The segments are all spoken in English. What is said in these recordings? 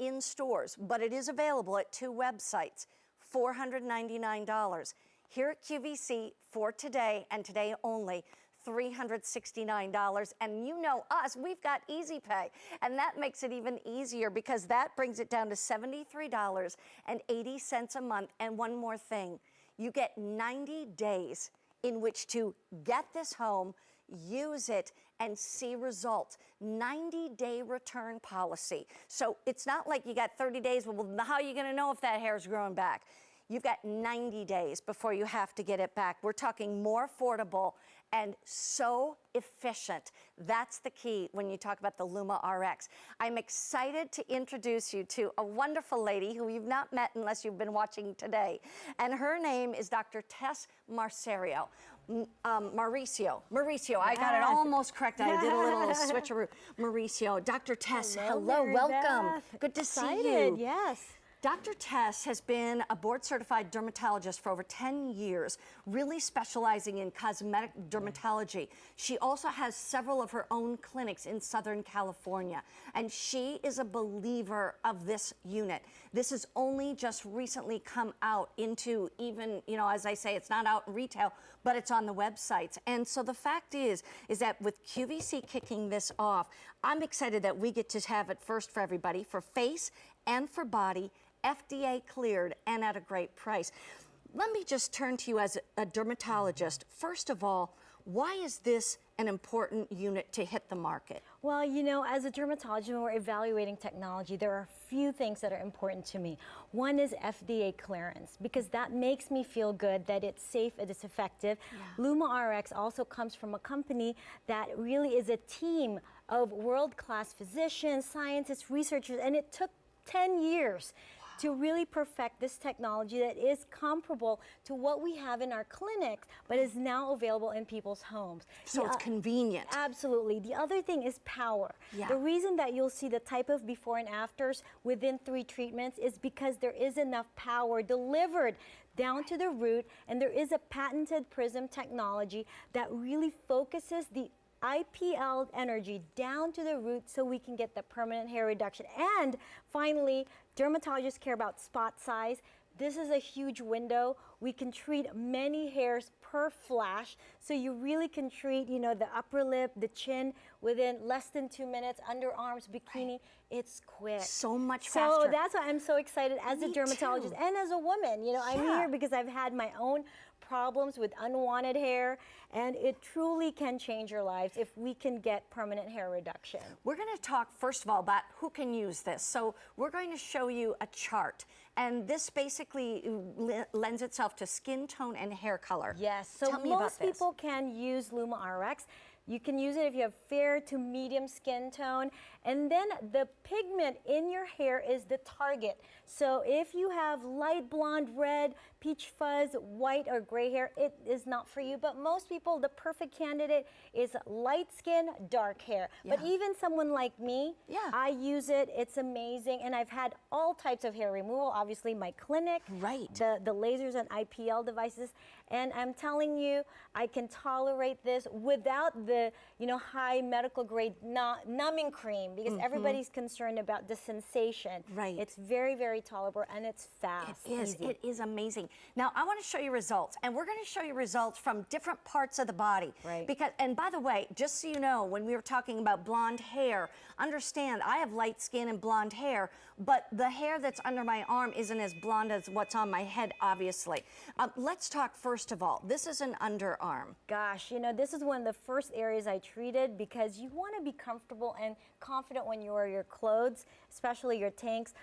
in stores, but it is available at 2 websites, $499. Here at QVC for today and today only, $369. And you know us, we've got Easy Pay. And that makes it even easier because that brings it down to $73.80 a month. And one more thing, you get 90 days in which to get this home, use it, and see results. 90-day return policy. So it's not like you got 30 days, well, how are you gonna know if that hair's growing back? You've got 90 days before you have to get it back. We're talking more affordable and so efficient. That's the key when you talk about the Luma RX. I'm excited to introduce you to a wonderful lady who you've not met unless you've been watching today. And her name is Dr. Tess Mauricio. Mauricio, I got it almost correct. I did a little switcheroo. Mauricio, Dr. Tess, hello, welcome. Beth. Good to Excited, see you. Yes. Dr. Tess has been a board-certified dermatologist for over 10 years, really specializing in cosmetic dermatology. She also has several of her own clinics in Southern California, and she is a believer of this unit. This has only just recently come out into even, you know, as I say, it's not out in retail, but it's on the websites. And so the fact is that with QVC kicking this off, I'm excited that we get to have it first for everybody, for face and for body, FDA cleared and at a great price. Let me just turn to you as a dermatologist. First of all, why is this an important unit to hit the market? Well, you know, as a dermatologist, when we're evaluating technology, there are a few things that are important to me. One is FDA clearance, because that makes me feel good that it's safe and it's effective. Yeah. Luma RX also comes from a company that really is a team of world-class physicians, scientists, researchers, and it took 10 years to really perfect this technology that is comparable to what we have in our clinics, but is now available in people's homes. So it's convenient. Absolutely. The other thing is power. Yeah. The reason that you'll see the type of before and afters within 3 treatments is because there is enough power delivered down to the root, and there is a patented prism technology that really focuses the IPL energy down to the root so we can get the permanent hair reduction. And finally, dermatologists care about spot size. This is a huge window. We can treat many hairs per flash, so you really can treat, you know, the upper lip, the chin within less than 2 minutes, underarms, bikini. It's quick. So much faster. So that's why I'm so excited as a dermatologist and as a woman. You know, I'm here because I've had my own problems with unwanted hair, and it truly can change your lives if we can get permanent hair reduction. We're going to talk first of all about who can use this. So we're going to show you a chart, and this basically lends itself to skin tone and hair color. Yes, so most people can use Luma RX. You can use it if you have fair to medium skin tone. And then the pigment in your hair is the target. So if you have light blonde, red, peach fuzz, white, or gray hair, it is not for you. But most people, the perfect candidate is light skin, dark hair. Yeah. But even someone like me, I use it. It's amazing. And I've had all types of hair removal. Obviously, my clinic, the lasers and IPL devices. And I'm telling you, I can tolerate this without the, you know, high medical grade numbing cream, because everybody's concerned about the sensation. Right. It's very, very tolerable, and it's fast. It is. It is amazing. Now, I want to show you results, and we're going to show you results from different parts of the body. Right. Because, and by the way, just so you know, when we were talking about blonde hair, understand I have light skin and blonde hair, but the hair that's under my arm isn't as blonde as what's on my head, obviously. Let's talk first of all. This is an underarm. Gosh, you know, this is one of the first areas I treated, because you want to be comfortable and confident when you wear your clothes, especially your tanks.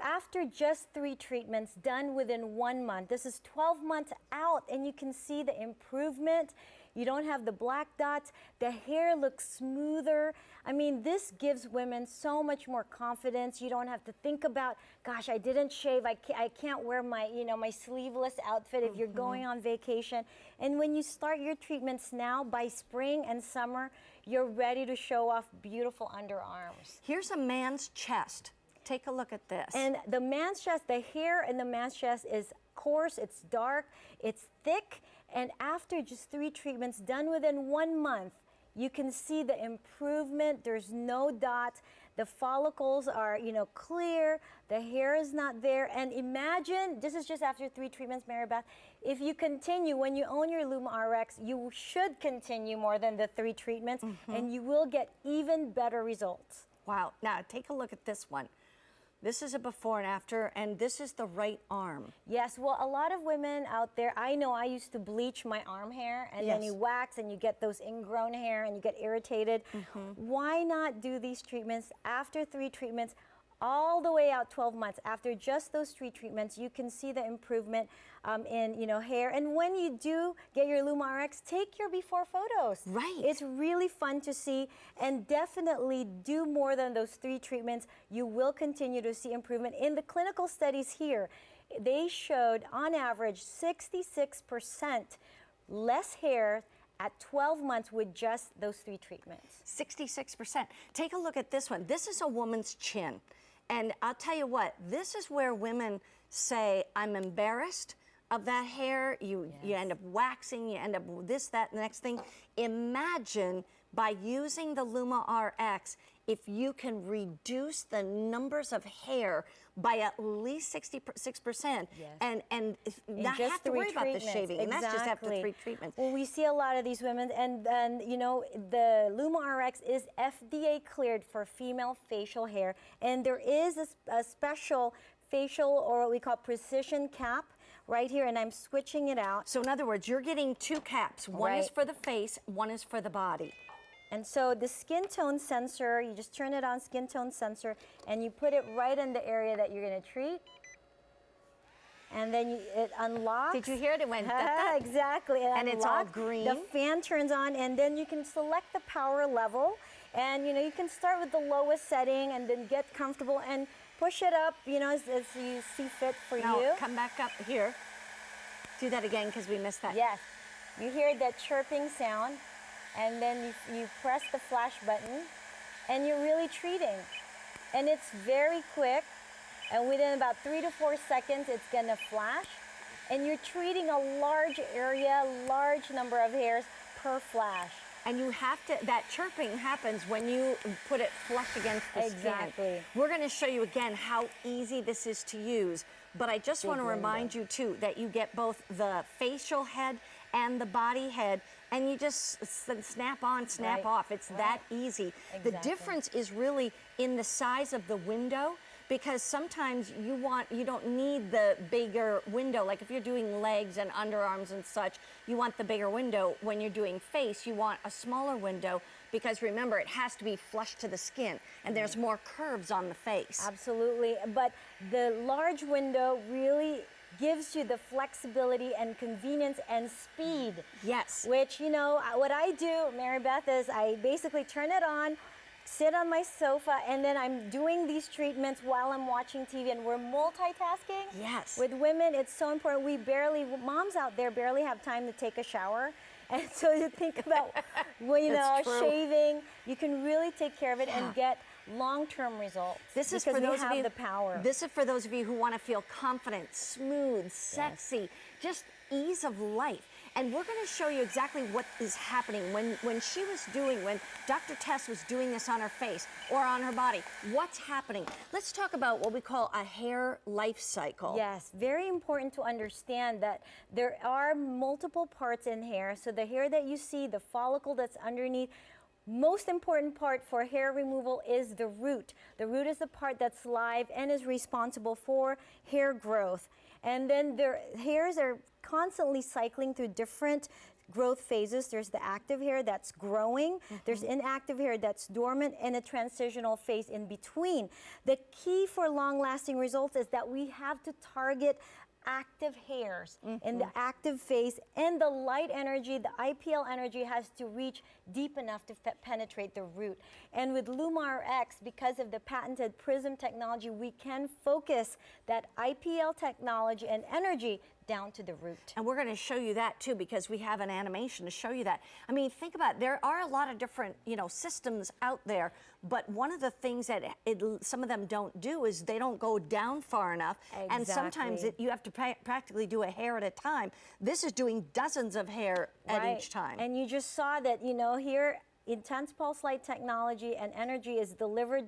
After just 3 treatments done within 1 month, this is 12 months out, and you can see the improvement. You don't have the black dots. The hair looks smoother. I mean, this gives women so much more confidence. You don't have to think about, gosh, I didn't shave. I can't wear my, you know, my sleeveless outfit if you're going on vacation. And when you start your treatments now, by spring and summer, you're ready to show off beautiful underarms. Here's a man's chest. Take a look at this. And the man's chest, the hair in the man's chest is coarse, it's dark, it's thick, and after just 3 treatments done within 1 month, you can see the improvement. There's no dots. The follicles are, clear. The hair is not there. And imagine, this is just after 3 treatments, Mary Beth. If you continue, when you own your Luma RX, you should continue more than the 3 treatments, and you will get even better results. Wow. Now, take a look at this one. This is a before and after, and this is the right arm. Yes, well, a lot of women out there, I know I used to bleach my arm hair, and then you wax and you get those ingrown hair and you get irritated. Why not do these treatments after 3 treatments, all the way out 12 months? After just those 3 treatments, you can see the improvement in hair. And when you do get your Luma RX, take your before photos. Right. It's really fun to see, and definitely do more than those 3 treatments. You will continue to see improvement. In the clinical studies here, they showed on average 66% less hair at 12 months with just those 3 treatments. 66%. Take a look at this one. This is a woman's chin. And I'll tell you what, this is where women say, I'm embarrassed of that hair. You end up waxing, you end up with this, that, and the next thing. Imagine by using the Luma RX, if you can reduce the numbers of hair by at least 66%, and not have to worry about the shaving. And that's just after 3 treatments. Well, we see a lot of these women, and the Luma RX is FDA cleared for female facial hair, and there is a special facial, or what we call precision cap, right here, and I'm switching it out. So in other words, you're getting 2 caps. One is for the face, one is for the body. And so the skin tone sensor, you just turn it on, skin tone sensor, and you put it right in the area that you're going to treat. And then it unlocks. Did you hear it? It went exactly. And it's all green. The fan turns on, and then you can select the power level. And you can start with the lowest setting and then get comfortable and push it up, as you see fit for you. Come back up here. Do that again because we missed that. Yes. You hear that chirping sound, and then you press the flash button, and you're really treating. And it's very quick, and within about 3 to 4 seconds, it's gonna flash, and you're treating a large area, large number of hairs per flash. And you have to, that chirping happens when you put it flush against the skin. Exactly. We're gonna show you again how easy this is to use, but I just wanna remind you too that you get both the facial head and the body head, and you just snap on, snap off. It's that easy. Exactly. The difference is really in the size of the window, because sometimes you don't need the bigger window. Like if you're doing legs and underarms and such, you want the bigger window. When you're doing face, you want a smaller window, because remember, it has to be flush to the skin, and there's more curves on the face. Absolutely, but the large window really gives you the flexibility and convenience and speed. Yes. Which, what I do, Mary Beth, is I basically turn it on, sit on my sofa, and then I'm doing these treatments while I'm watching TV, and we're multitasking. Yes. With women, it's so important. Moms out there barely have time to take a shower. And so you think about, shaving, you can really take care of it and get long-term results. This is for those of you, the power. This is for those of you who want to feel confident, smooth, sexy, just ease of life. And we're going to show you exactly what is happening when Dr. Tess was doing this on her face or on her body. What's happening? Let's talk about what we call a hair life cycle. Yes, very important to understand that there are multiple parts in hair. So the hair that you see, the follicle that's underneath, most important part for hair removal is the root. The root is the part that's live and is responsible for hair growth. And then their hairs are constantly cycling through different growth phases. There's the active hair that's growing, there's inactive hair that's dormant, and a transitional phase in between. The key for long-lasting results is that we have to target active hairs in the active phase, and the light energy, the IPL energy, has to reach deep enough to penetrate the root. And with Luma RX, because of the patented prism technology, we can focus that IPL technology and energy down to the root. And we're going to show you that too, because we have an animation to show you that. I mean, think about it. There are a lot of different, systems out there, but one of the things that some of them don't do is they don't go down far enough. Exactly. And sometimes you have to practically do a hair at a time. This is doing dozens of hair at each time. And you just saw that, here, intense pulse light technology and energy is delivered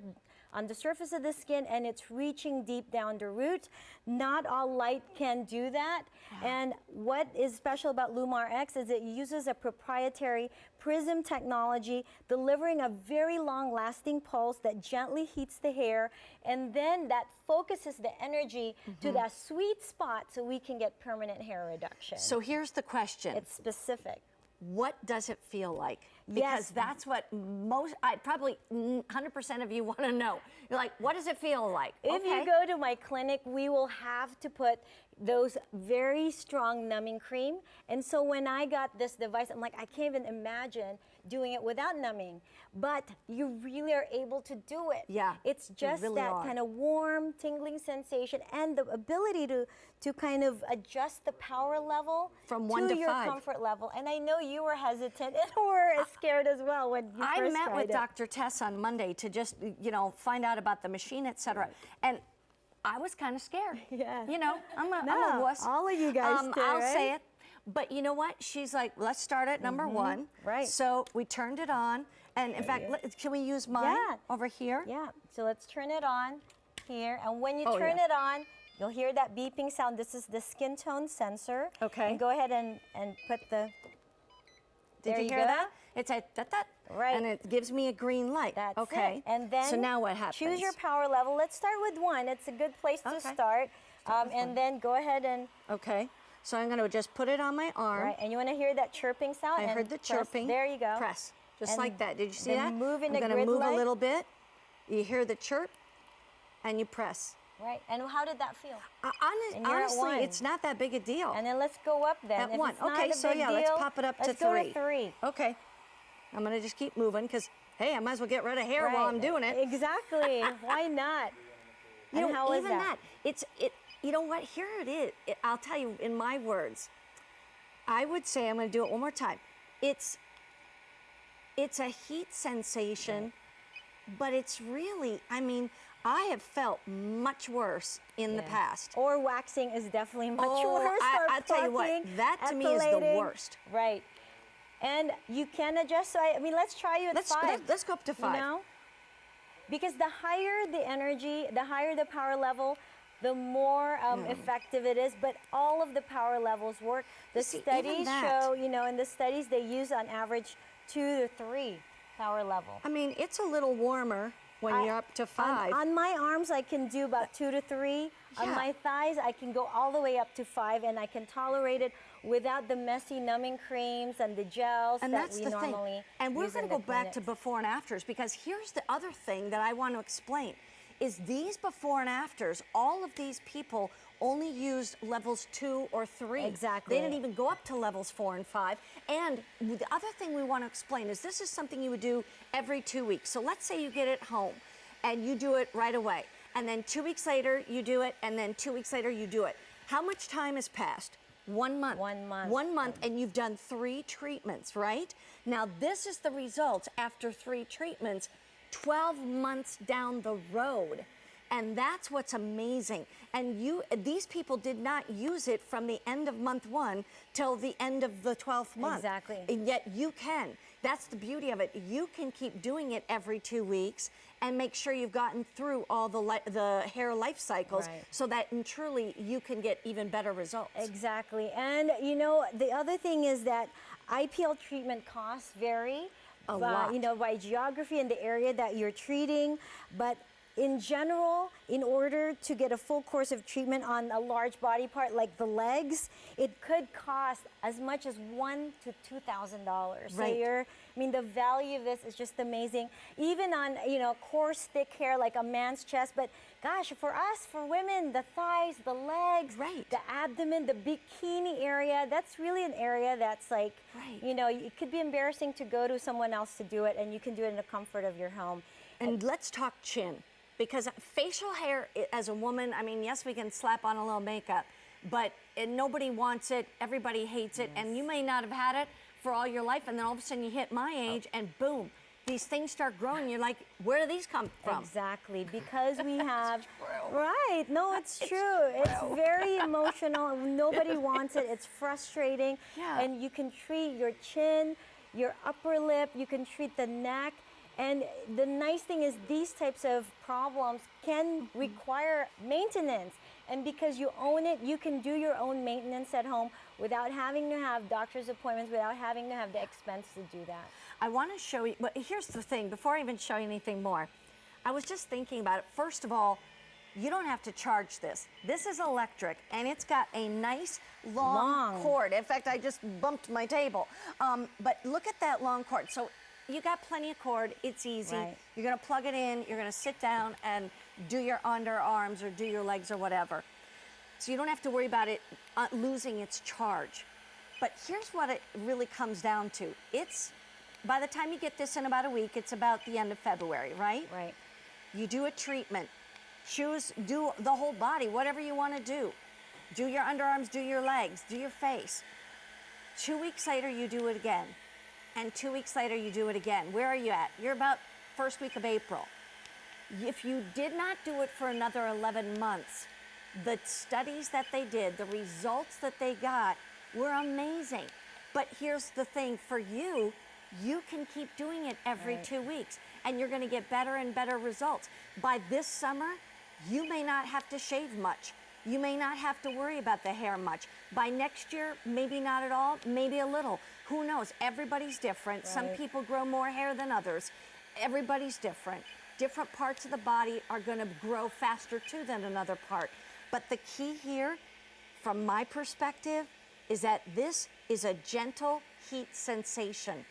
on the surface of the skin, and it's reaching deep down the root. Not all light can do that. And what is special about Luma RX is it uses a proprietary prism technology, delivering a very long-lasting pulse that gently heats the hair, and then that focuses the energy to that sweet spot so we can get permanent hair reduction. So here's the question. It's specific. What does it feel like? Because that's what probably 100% of you want to know. You're like, what does it feel like? If you go to my clinic, we will have to put those very strong numbing cream. And so when I got this device, I'm like, I can't even imagine doing it without numbing. But you really are able to do it. Yeah, it's just really that kind of warm, tingling sensation and the ability to kind of adjust the power level from 1 to 5 to your comfort level. And I know you were hesitant and were scared as well when you first met tried with it. Dr. Tess on Monday to just, find out about the machine, etc. And I was kind of scared. Yeah. I'm a wuss. All of you guys do, I'll right? say it. But you know what? She's like, let's start at number 1. Right. So we turned it on. And in fact, can we use mine over here? Yeah. So let's turn it on here. And when you Oh, turn yeah. it on, you'll hear that beeping sound. This is the skin tone sensor. Okay. And go ahead and put the... Did there you hear go. that? It's a that. Right. And it gives me a green light. That's okay. it. And then so now what happens? choose your power level. Let's start with 1. It's a good place to start. And then go ahead and... Okay. So I'm going to just put it on my arm. Right. And you want to hear that chirping sound? I and heard the press. chirping. There you go. Press. Just And like that. Did you see then that? move in I'm the going to grid move light. a little bit. You hear the chirp, and you press. Right. And how did that feel? And you're at Honestly, 1. it's not that big a deal. And then let's go up then. At If 1. it's not Okay, a so big yeah, deal, let's pop it up to 3. Let's go to 3. Okay. I'm going to just keep moving because, hey, I might as well get rid of hair while I'm doing it. Exactly. Why not? You And know, how is even that? You know what? Here it is. I'll tell you in my words. I would say, I'm going to do it one more time. It's a heat sensation, but it's really, I have felt much worse in the past. Or waxing is definitely much worse. I'll tell you what, that to me is the worst. Right. And you can adjust. So let's try you at 5. Let's go up to 5. You know? Because the higher the energy, the higher the power level, the more effective it is. But all of the power levels work. The studies show, in the studies they use on average 2 to 3 power level. It's a little warmer when you're up to 5. On my arms, I can do about 2 to 3. Yeah. On my thighs, I can go all the way up to 5, and I can tolerate it without the messy numbing creams and the gels And that that's we the normally thing. And we're use going in to the go back to clinics. before and afters, because here's the other thing that I want to explain is these before and afters, all of these people only used levels 2 or 3. Exactly. They didn't even go up to levels 4 and 5. And the other thing we want to explain is this is something you would do every 2 weeks. So let's say you get it home and you do it right away. And then 2 weeks later you do it, and then 2 weeks later you do it. How much time has passed? 1 month. 1 month. 1 month, and you've done 3 treatments, right? Now, this is the results after 3 treatments, 12 months down the road. And that's what's amazing. And these people did not use it from the end of month 1 till the end of the 12th month. Exactly. And yet you can. That's the beauty of it. You can keep doing it every 2 weeks and make sure you've gotten through all the hair life cycles, Right. so that truly you can get even better results. Exactly. And the other thing is that IPL treatment costs vary A lot. by geography and the area that you're treating. But in general, in order to get a full course of treatment on a large body part like the legs, it could cost as much as $1,000 to $2,000. So Right. the value of this is just amazing. Even on, coarse, thick hair like a man's chest. But gosh, for us, for women, the thighs, the legs, Right. the abdomen, the bikini area, that's really an area that's like, Right. it could be embarrassing to go to someone else to do it, and you can do it in the comfort of your home. And let's talk chin, because facial hair as a woman, yes, we can slap on a little makeup, but nobody wants it, everybody hates it, and you may not have had it for all your life, and then all of a sudden you hit my age, and boom, these things start growing. You're like, where do these come from? Exactly, because we have, true. right, no, it's true. It's very emotional. Nobody wants it. It's frustrating. Yeah. And you can treat your chin, your upper lip, you can treat the neck. And the nice thing is these types of problems can require maintenance. And because you own it, you can do your own maintenance at home without having to have doctor's appointments, without having to have the expense to do that. I want to show you, but here's the thing, before I even show you anything more, I was just thinking about it. First of all, you don't have to charge this. This is electric, and it's got a nice long cord. In fact, I just bumped my table. But look at that long cord. So you got plenty of cord. It's easy. Right. You're going to plug it in. You're going to sit down and do your underarms or do your legs or whatever. So you don't have to worry about it losing its charge. But here's what it really comes down to. It's, by the time you get this in about a week, it's about the end of February, right? Right. You do a treatment. Do the whole body, whatever you want to do. Do your underarms, do your legs, do your face. 2 weeks later, you do it again. And 2 weeks later, you do it again. Where are you at? You're about first week of April. If you did not do it for another 11 months, the studies that they did, the results that they got were amazing. But here's the thing, for you, you can keep doing it every 2 weeks, and you're going to get better and better results. By this summer, you may not have to shave much. You may not have to worry about the hair much. By next year, maybe not at all, maybe a little. Who knows? Everybody's different. Some people grow more hair than others. Everybody's different. Different parts of the body are going to grow faster too than another part. But the key here, from my perspective, is that this is a gentle heat sensation.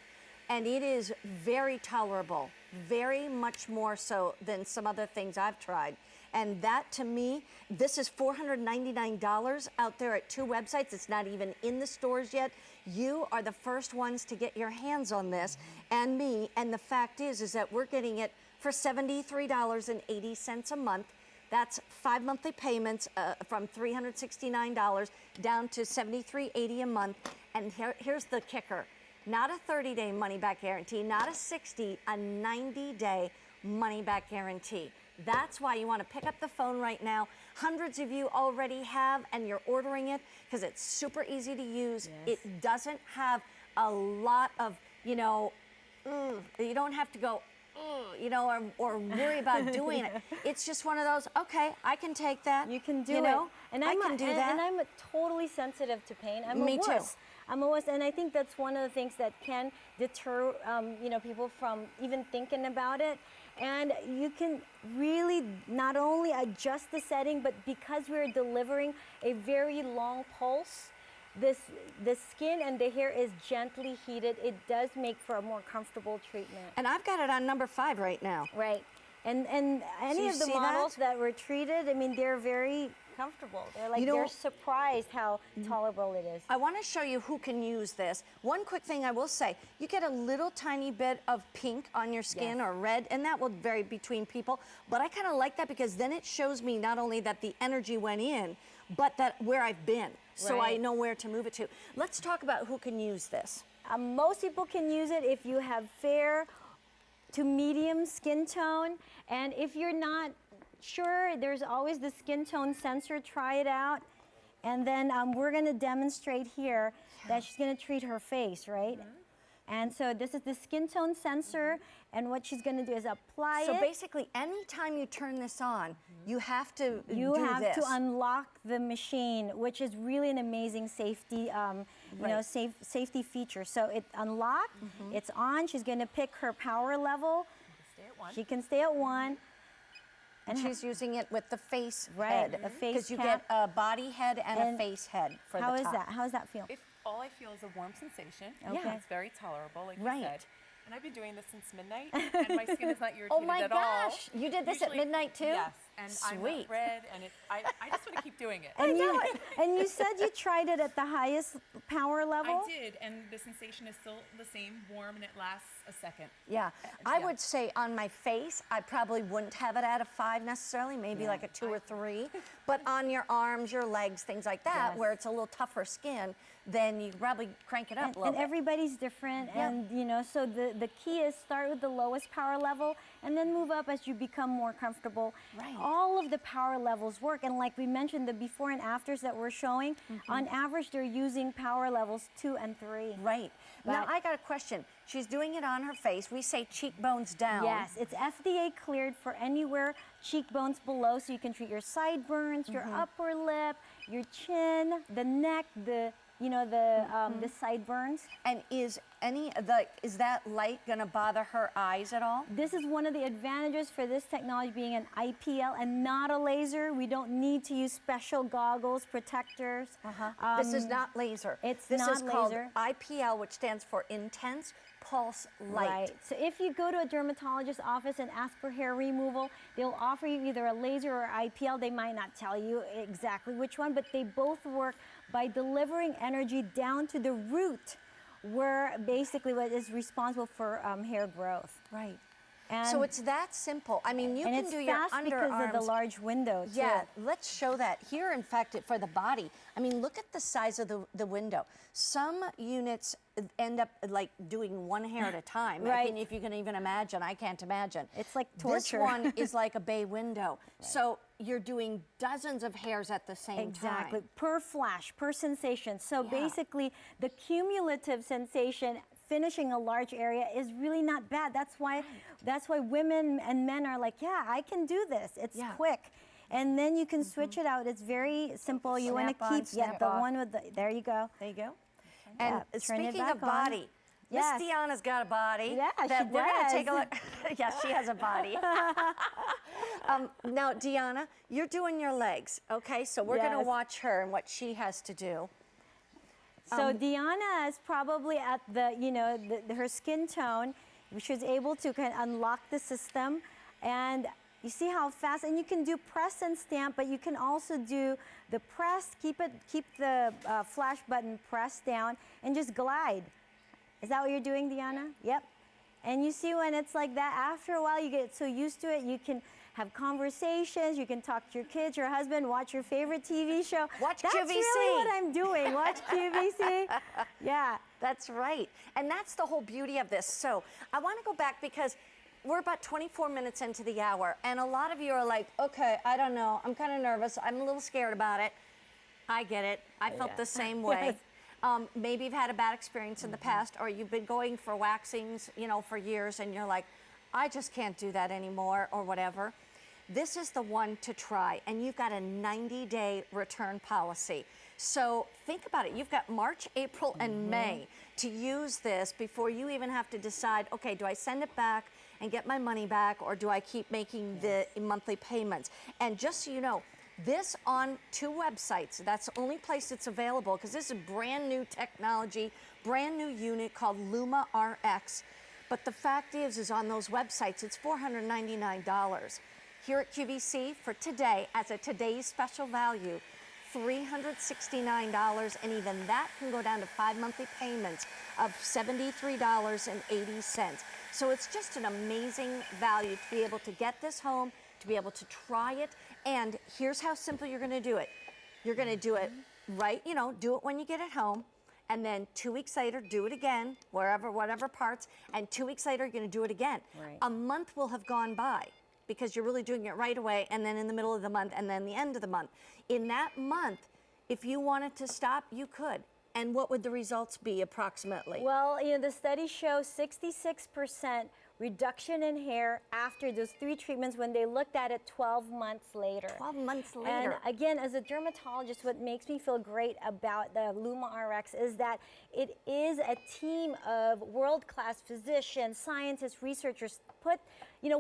And it is very tolerable, very much more so than some other things I've tried. And that, to me, this is $499 out there at 2 websites. It's not even in the stores yet. You are the first ones to get your hands on this, and me. And the fact is that we're getting it for $73.80 a month. That's 5 monthly payments from $369 down to $73.80 a month. And here's the kicker. Not a 30-day money-back guarantee, not a 60, a 90-day money-back guarantee. That's why you want to pick up the phone right now. Hundreds of you already have, and you're ordering it because it's super easy to use. Yes. It doesn't have a lot of, you don't have to go, or worry about doing it. It's just one of those, okay, I can take that. You can do it. And I can do that. And I'm totally sensitive to pain. Me too. I'm a wuss, and I think that's one of the things that can deter, people from even thinking about it. And you can really not only adjust the setting, but because we're delivering a very long pulse, the skin and the hair is gently heated. It does make for a more comfortable treatment. And I've got it on number 5 right now. Right. And any of the models that were treated, I mean, they're very comfortable. They're like, they're surprised how tolerable it is. I want to show you who can use this. One quick thing I will say, you get a little tiny bit of pink on your skin or red, and that will vary between people, but I kind of like that because then it shows me not only that the energy went in, but that where I've been, so I know where to move it to. Let's talk about who can use this. Most people can use it if you have fair to medium skin tone, and if you're not sure, there's always the skin tone sensor. Try it out. And then we're going to demonstrate here that she's going to treat her face, right? And so this is the skin tone sensor, and what she's going to do is apply it. So basically, anytime you turn this on, you have to to unlock the machine, which is really an amazing safety, safety feature. So it unlocked, it's on. She's going to pick her power level. She can stay at 1. And she's using it with the face head. A face because you get a body head and a face head for the top. How is that? How does that feel? All I feel is a warm sensation. Okay. It's very tolerable, like you said. And I've been doing this since midnight, and my skin is not irritated at all. Oh my gosh! You did this at midnight too? Yes. And I'm not red, and I just want to keep doing it. And you said you tried it at the highest power level? I did, and the sensation is still the same, warm, and it lasts a second. Yeah. I would say on my face, I probably wouldn't have it at a 5 necessarily, maybe like a 2 or 3. But on your arms, your legs, things like that, where it's a little tougher skin, then you probably crank it up a little And bit. everybody's different, and so the key is start with the lowest power level, and then move up as you become more comfortable. Right. all of the power levels work. And like we mentioned, the before and afters that we're showing, on average, they're using power levels 2 and 3. Right. Now, But- I got a question. She's doing it on her face. We say cheekbones down. Yes, it's FDA cleared for anywhere cheekbones below, so you can treat your sideburns, your upper lip, your chin, the neck, the the sideburns. And is that light going to bother her eyes at all? This is one of the advantages for this technology being an IPL and not a laser. We don't need to use special goggles, protectors. This is not laser. This is called laser. IPL, which stands for intense pulse light. Right. So if you go to a dermatologist's office and ask for hair removal, they'll offer you either a laser or IPL. They might not tell you exactly which one, but they both work by delivering energy down to the root, where basically what is responsible for hair growth. Right. And So it's that simple. I mean, you and can it's do your fast because underarms. of the large window, too. Yeah, let's show that here. In fact, for the body, I mean, look at the size of the window. Some units end up like doing one hair at a time. I Right. mean, if you can even imagine, I can't imagine. It's like torture. This one is like a bay window. So you're doing dozens of hairs at the same Exactly. time. Per flash, per sensation. So Yeah. basically, the cumulative sensation finishing a large area is really not bad. That's why women and men are like, yeah, I can do this. It's Yeah. quick. And then you can switch it out. It's very simple. You want Snap to on, keep snap the off. one with the, there you go. There you go. And Yeah, turn it speaking of back on. body, Yes. Miss Deanna's got a body. Yeah, that she we're gonna take a does. look. Yes, she has a body. Now, Deanna, you're doing your legs, okay? So we're gonna Yes. watch her and what she has to do. So Deanna is probably at her skin tone. She was able to kind of unlock the system, and you see how fast. And you can do press and stamp, but you can also do the press. Keep the flash button pressed down, and just glide. Is that what you're doing, Deanna? Yep. And you see when it's like that, after a while you get so used to it, you can have conversations, you can talk to your kids, your husband, watch your favorite TV show. Watch That's QVC. really what I'm doing. Watch QVC. Yeah. That's right. And that's the whole beauty of this. So I want to go back because we're about 24 minutes into the hour, and a lot of you are like, okay, I don't know. I'm kind of nervous. I'm a little scared about it. I get it. I felt the same way. Maybe you've had a bad experience in the past, or you've been going for waxings, for years, and you're like, I just can't do that anymore, or whatever. This is the one to try, and you've got a 90-day return policy. So think about it. You've got March, April, and May to use this before you even have to decide, okay, do I send it back and get my money back, or do I keep making the monthly payments? And just so you know, this on 2 websites. That's the only place it's available, because this is brand new technology, brand new unit called Luma RX. But the fact is on those websites, it's $499. Here at QVC for today, as a today's special value, $369, and even that can go down to 5 monthly payments of $73.80. So it's just an amazing value to be able to get this home, to be able to try it. And here's how simple you're going to do it. You're going to do it right, do it when you get it home. And then 2 weeks later, do it again, whatever parts. And 2 weeks later, you're going to do it again. Right. A month will have gone by because you're really doing it right away, and then in the middle of the month, and then the end of the month. In that month, if you wanted to stop, you could. And what would the results be approximately? Well, the study shows 66% reduction in hair after those 3 treatments when they looked at it 12 months later. 12 months later. And again, as a dermatologist, what makes me feel great about the Luma RX is that it is a team of world-class physicians, scientists, researchers,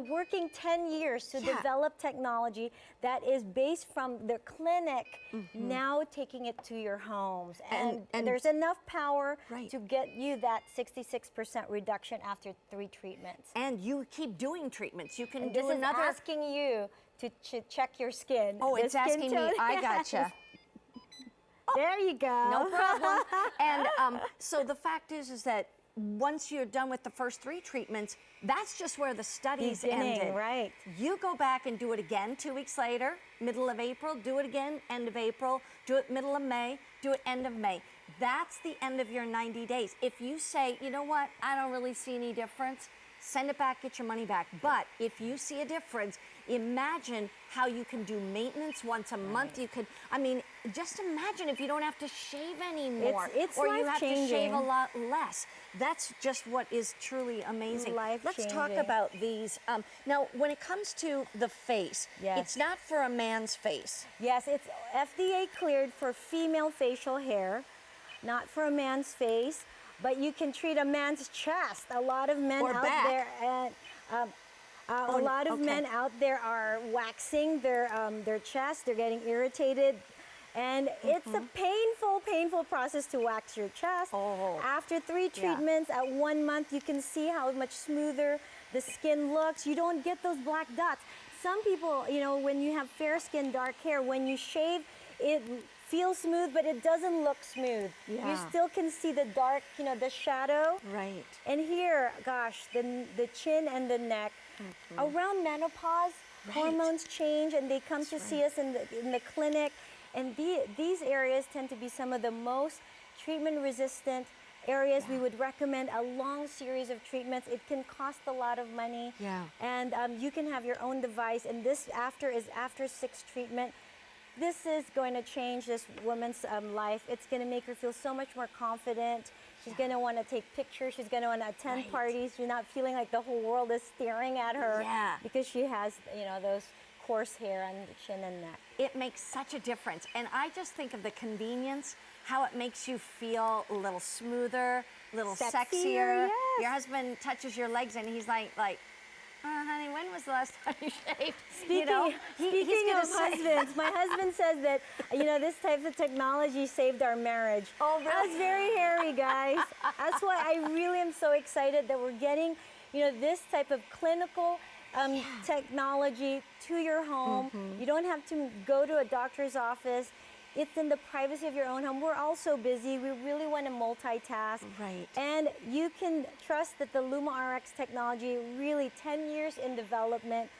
working 10 years to develop technology that is based from their clinic, now taking it to your homes. And there's enough power to get you that 66% reduction after 3 treatments. And you keep doing treatments. You can And do this another. is asking you to check your skin. Oh, The it's skin asking me. tone. I gotcha. There you go. No problem. And so the fact is that once you're done with the first 3 treatments, that's just where the studies Beginning, ended. right. You go back and do it again 2 weeks later, middle of April, do it again, end of April, do it middle of May, do it end of May. That's the end of your 90 days. If you say, you know what, I don't really see any difference, send it back, get your money back. But if you see a difference, Imagine how you can do maintenance once a month. You could, I mean, just imagine if you don't have to shave anymore, It's or you have to shave life-changing. a lot less. That's just what is truly amazing. Let's talk Life-changing. about these. Now, when it comes to the face, Yes. it's not for a man's face. Yes, it's FDA cleared for female facial hair, not for a man's face, but you can treat a man's chest. A lot of men Or out back. there, and a lot of okay. men out there are waxing their chest. They're getting irritated, and it's a painful process to wax your chest. Oh. After 3 treatments at 1 month, you can see how much smoother the skin looks. You don't get those black dots. Some people, you know, when you have fair skin, dark hair, when you shave, it feels smooth, but it doesn't look smooth. Yeah. You still can see the dark, you know, the shadow. Right. And here, gosh, the chin and the neck. Around menopause, hormones change, and they come to see us in the clinic. And these areas tend to be some of the most treatment-resistant areas. We would recommend a long series of treatments. It can cost a lot of money. Yeah. And you can have your own device. And this after 6 treatment. This is going to change this woman's life. It's going to make her feel so much more confident. She's going to want to take pictures. She's going to want to attend parties. She's not feeling like the whole world is staring at her because she has, you know, those coarse hair on the chin and neck. It makes such a difference. And I just think of the convenience, how it makes you feel a little smoother, a little sexier. Yes. Your husband touches your legs and he's like, honey, when was the last time you shaved? Speaking, you know, speaking of husbands, my husband says that, you know, this type of technology saved our marriage. Oh, really? I was very hairy, guys. That's why I really am so excited that we're getting, you know, this type of clinical technology to your home. You don't have to go to a doctor's office. It's in the privacy of your own home. We're all so busy. We really want to multitask. Right. And you can trust that the Luma RX technology, really 10 years in development,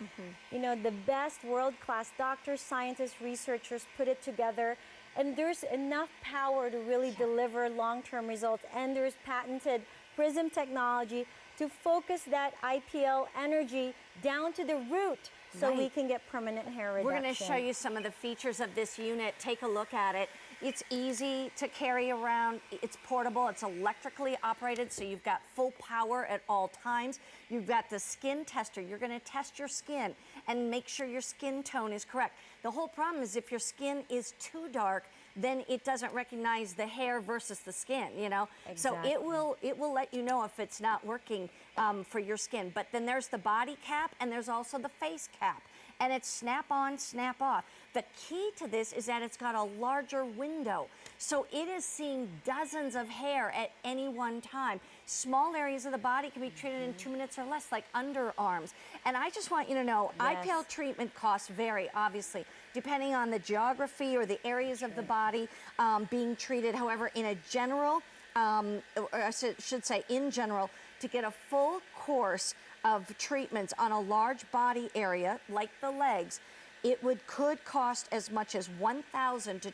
you know, the best world-class doctors, scientists, researchers put it together. And there's enough power to really deliver long-term results. And there's patented Prism technology to focus that IPL energy down to the root so we can get permanent hair reduction. We're going to show you some of the features of this unit. Take a look at it. It's easy to carry around. It's portable. It's electrically operated, so you've got full power at all times. You've got the skin tester. You're going to test your skin and make sure your skin tone is correct. The whole problem is if your skin is too dark, then it doesn't recognize the hair versus the skin, you know? Exactly. So it will let you know if it's not working for your skin. But then there's the body cap and there's also the face cap. And it's snap on, snap off. The key to this is that it's got a larger window. So it is seeing dozens of hair at any one time. Small areas of the body can be treated in 2 minutes or less, like underarms. And I just want you to know, IPL treatment costs vary, obviously, depending on the geography or the areas of the body being treated. However, in a general, or I should say in general, to get a full course of treatments on a large body area, like the legs, it could cost as much as $1,000 to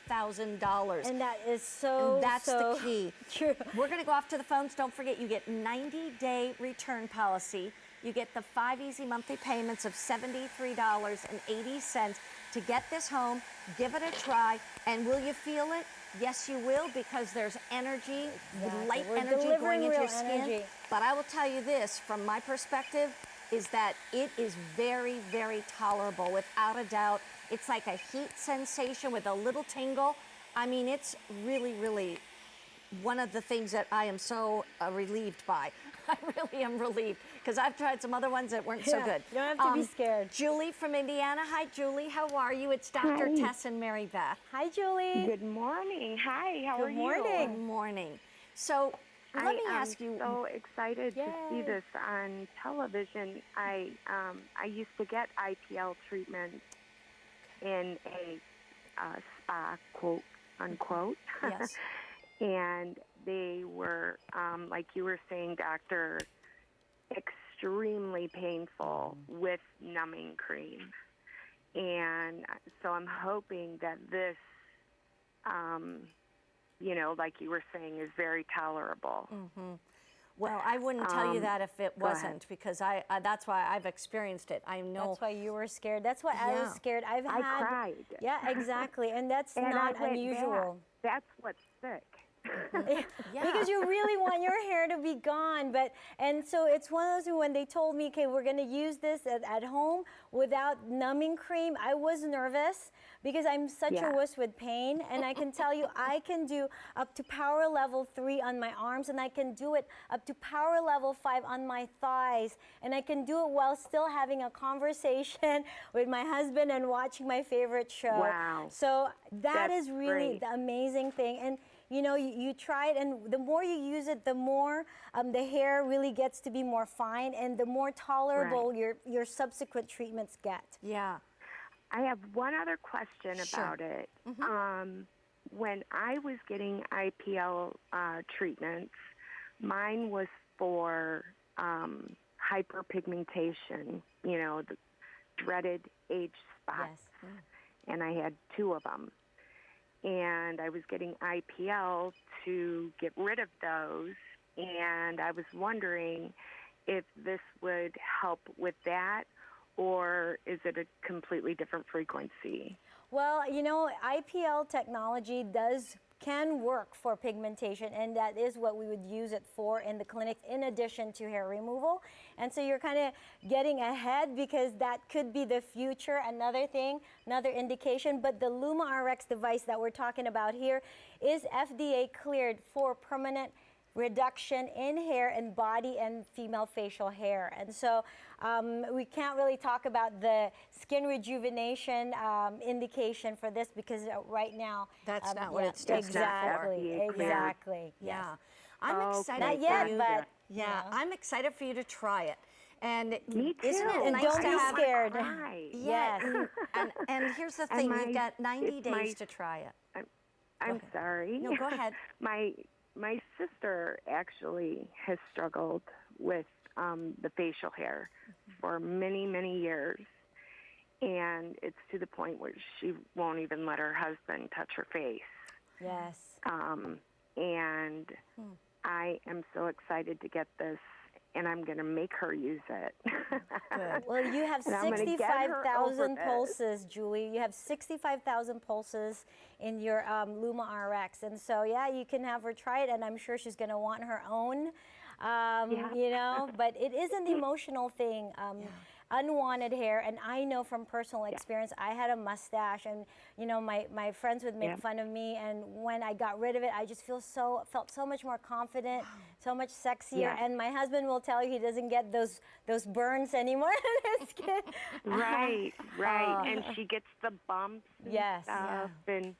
$2,000. And that is so, that's so the key. true. We're going to go off to the phones. Don't forget, you get 90-day return policy. You get the 5 easy monthly payments of $73.80 to get this home. Give it a try. And will you feel it? Yes, you will, because there's energy, light energy going into your skin. But I will tell you this, from my perspective, is that it is very, very tolerable, without a doubt. It's like a heat sensation with a little tingle. I mean, it's really, really one of the things that I am so relieved by. I really am relieved, because I've tried some other ones that weren't so good. You don't have to be scared. Julie from Indiana. Hi, Julie. How are you? It's Dr. Tess and Mary Beth. Hi, Julie. Good morning. Hi, how are you? Good morning. So let me ask you. I'm so excited to see Yay. this on television. I used to get IPL treatment in a spa, quote unquote. Yes. And they were, like you were saying, doctor, extremely painful with numbing cream. And so I'm hoping that this, you know, like you were saying, is very tolerable. Well, I wouldn't tell you that if it go ahead. wasn't, because I that's why I've experienced it. I know. That's why you were scared. That's why I was Yeah. scared. I cried. Yeah, exactly. And that's And not I went unusual. back. That's what's sick. Yeah. Because you really want your hair to be gone. And so it's one of those when they told me, okay, we're going to use this at home without numbing cream, I was nervous because I'm such Yeah. a wuss with pain. And I can tell you, I can do up to power level 3 on my arms, and I can do it up to power level 5 on my thighs. And I can do it while still having a conversation with my husband and watching my favorite show. Wow. So that That's is really great. the amazing thing. And you know, you try it, and the more you use it, the more the hair really gets to be more fine, and the more tolerable your subsequent treatments get. Yeah. I have one other question Sure. about it. When I was getting IPL treatments, mine was for hyperpigmentation, you know, the dreaded age spots. Yes. And I had 2 of them. And I was getting IPL to get rid of those. And I was wondering if this would help with that, or is it a completely different frequency? Well, you know, IPL technology can work for pigmentation, and that is what we would use it for in the clinic in addition to hair removal. And so you're kind of getting ahead because that could be the future, another thing, another indication. But the Luma RX device that we're talking about here is FDA cleared for permanent reduction in hair and body and female facial hair. And so we can't really talk about the skin rejuvenation indication for this because right now That's not what it's just exactly, for. exactly. Yeah. Yes. I'm Okay. excited Not for yet, you. but Yeah, I'm excited for you to try it. And Me too. isn't it And nice don't to be have scared. Cry. Yeah, Yes. and here's the And thing, my- you've got 90 it's my- days to try it. I'm ahead. sorry. No, go ahead. My sister actually has struggled with the facial hair for many, many years. And it's to the point where she won't even let her husband touch her face. Yes. And I am so excited to get this, and I'm going to make her use it. Good. Well, you have And I'm gonna get her over 65,000 this. pulses, Julie. You have 65,000 pulses in your Luma RX. And so, yeah, you can have her try it, and I'm sure she's going to want her own, you know. But it is an emotional thing. Unwanted hair, and I know from personal experience, I had a mustache, and you know my friends would make fun of me, and when I got rid of it, I just felt so much more confident, so much sexier, and my husband will tell you he doesn't get those burns anymore in his skin. Right. And she gets the bumps and Yes. stuff, and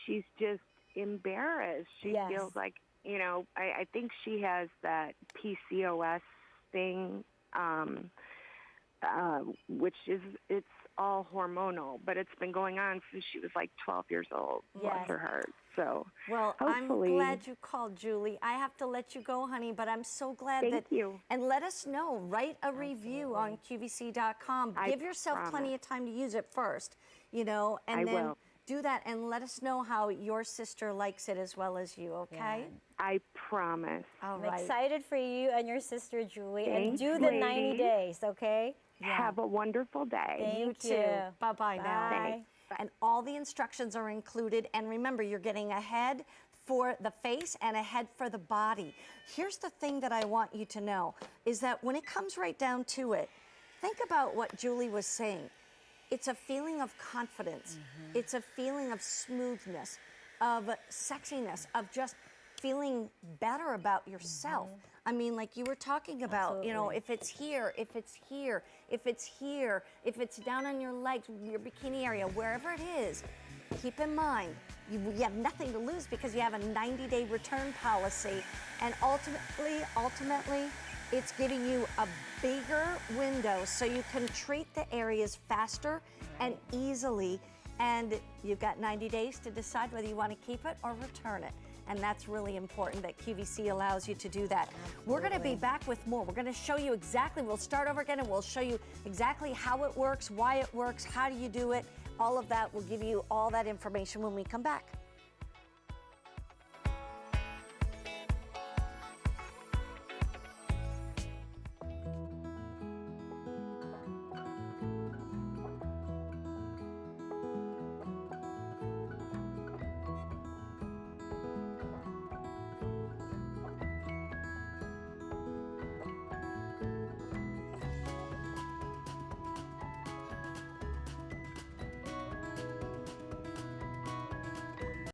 she's just embarrassed. She Yes. feels like, you know, I think she has that PCOS thing, which it's all hormonal, but it's been going on since she was like 12 years old. Bless her heart. So, Well, hopefully, I'm glad you called, Julie. I have to let you go, honey, but I'm so glad Thank you. And let us know. Write a review on QVC.com. I Give yourself plenty of time to use it first, you know, and I then will. do that and let us know how your sister likes it as well as you, okay? I promise. All I'm right. excited for you and your sister, Julie, and Thanks, do the 90 ladies. days, okay? Have a wonderful day. Thank You you. too. Bye-bye now. Bye. And all the instructions are included. And remember, you're getting a head for the face and a head for the body. Here's the thing that I want you to know, is that when it comes right down to it, think about what Julie was saying. It's a feeling of confidence. It's a feeling of smoothness, of sexiness, of just feeling better about yourself. I mean, like you were talking about, you know, if it's here, if it's here, if it's here, if it's down on your legs, your bikini area, wherever it is, keep in mind, you have nothing to lose because you have a 90-day return policy. And ultimately, it's giving you a bigger window so you can treat the areas faster and easily. And you've got 90 days to decide whether you want to keep it or return it. And that's really important that QVC allows you to do that. We're going to be back with more. We're going to show you exactly, we'll start over again and we'll show you exactly how it works, why it works, how do you do it. All of that, we'll give you all that information when we come back.